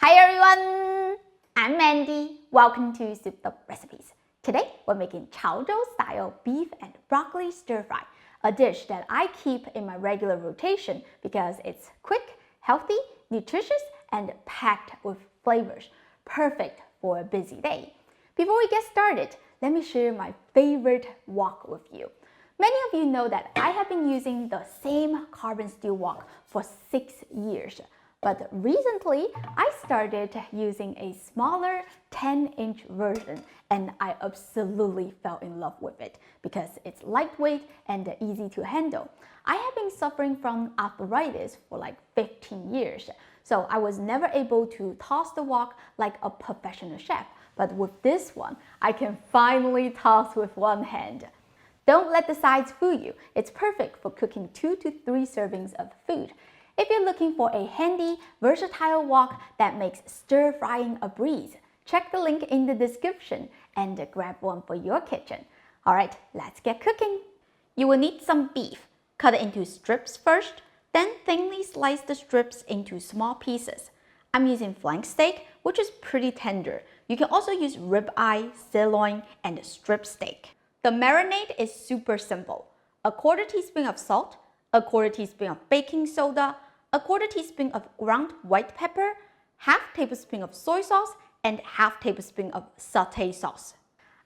Hi everyone! I'm Mandy. Welcome to Souped Up Recipes. Today we're making Chaoshan-style beef and broccoli stir fry, a dish that I keep in my regular rotation because it's quick, healthy, nutritious, and packed with flavors, perfect for a busy day. Before we get started, let me share my favorite wok with you. Many of you know that I have been using the same carbon steel wok for 6 years. But recently, I started using a smaller 10-inch version and I absolutely fell in love with it because it's lightweight and easy to handle. I have been suffering from arthritis for like 15 years, so I was never able to toss the wok like a professional chef. But with this one, I can finally toss with one hand. Don't let the size fool you. It's perfect for cooking 2 to 3 servings of food. If you're looking for a handy, versatile wok that makes stir-frying a breeze, check the link in the description and grab one for your kitchen. Alright, let's get cooking. You will need some beef. Cut it into strips first, then thinly slice the strips into small pieces. I'm using flank steak, which is pretty tender. You can also use ribeye, sirloin, and strip steak. The marinade is super simple. A quarter teaspoon of salt, a quarter teaspoon of baking soda, a quarter teaspoon of ground white pepper, half tablespoon of soy sauce, and half tablespoon of satay sauce.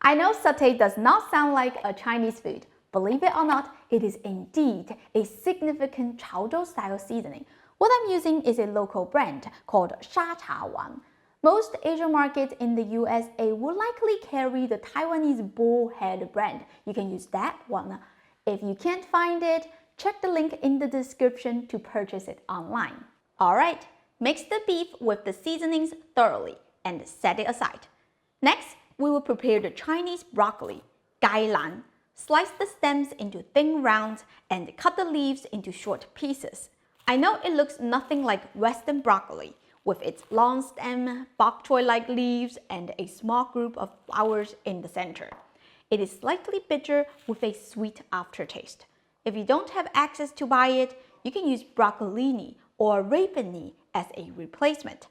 I know satay does not sound like a Chinese food. Believe it or not, it is indeed a significant Chaoshan-style seasoning. What I'm using is a local brand called Chaoshan. Most Asian markets in the USA will likely carry the Taiwanese bullhead brand. You can use that one. If you can't find it, check the link in the description to purchase it online. Alright, mix the beef with the seasonings thoroughly and set it aside. Next, we will prepare the Chinese broccoli, kai-lan. Slice the stems into thin rounds and cut the leaves into short pieces. I know it looks nothing like Western broccoli, with its long stem, bok choy-like leaves, and a small group of flowers in the center. It is slightly bitter with a sweet aftertaste. If you don't have access to buy it, you can use broccolini or rapini as a replacement.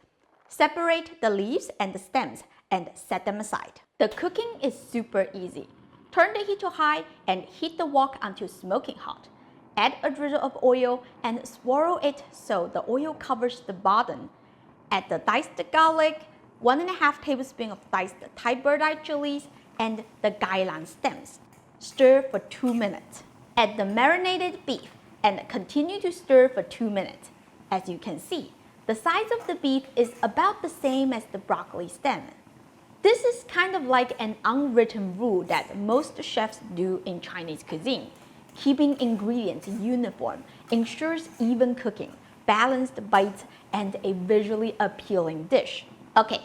Separate the leaves and the stems and set them aside. The cooking is super easy. Turn the heat to high and heat the wok until smoking hot. Add a drizzle of oil and swirl it so the oil covers the bottom. Add the diced garlic, 1.5 tablespoons of diced Thai bird-eye chilies, and the kai-lan stems. Stir for 2 minutes. Add the marinated beef and continue to stir for 2 minutes. As you can see, the size of the beef is about the same as the broccoli stem. This is kind of like an unwritten rule that most chefs do in Chinese cuisine. Keeping ingredients uniform ensures even cooking, balanced bites, and a visually appealing dish. Okay,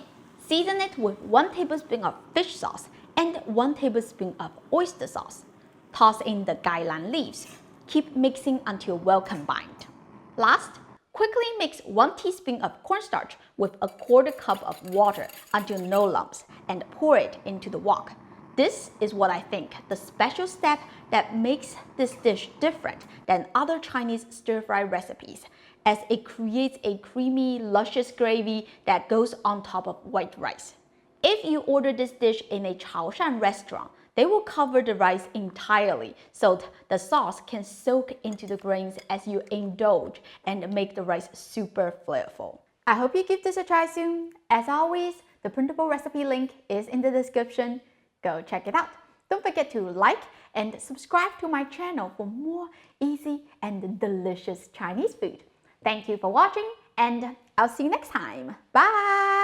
season it with 1 tablespoon of fish sauce and 1 tablespoon of oyster sauce. Toss in the kai-lan leaves. Keep mixing until well combined. Last, quickly mix 1 teaspoon of cornstarch with a quarter cup of water until no lumps and pour it into the wok. This is what I think the special step that makes this dish different than other Chinese stir-fry recipes, as it creates a creamy, luscious gravy that goes on top of white rice. If you order this dish in a Chaoshan restaurant, they will cover the rice entirely so the sauce can soak into the grains as you indulge and make the rice super flavorful. I hope you give this a try soon. As always, the printable recipe link is in the description. Go check it out. Don't forget to like and subscribe to my channel for more easy and delicious Chinese food. Thank you for watching and I'll see you next time. Bye!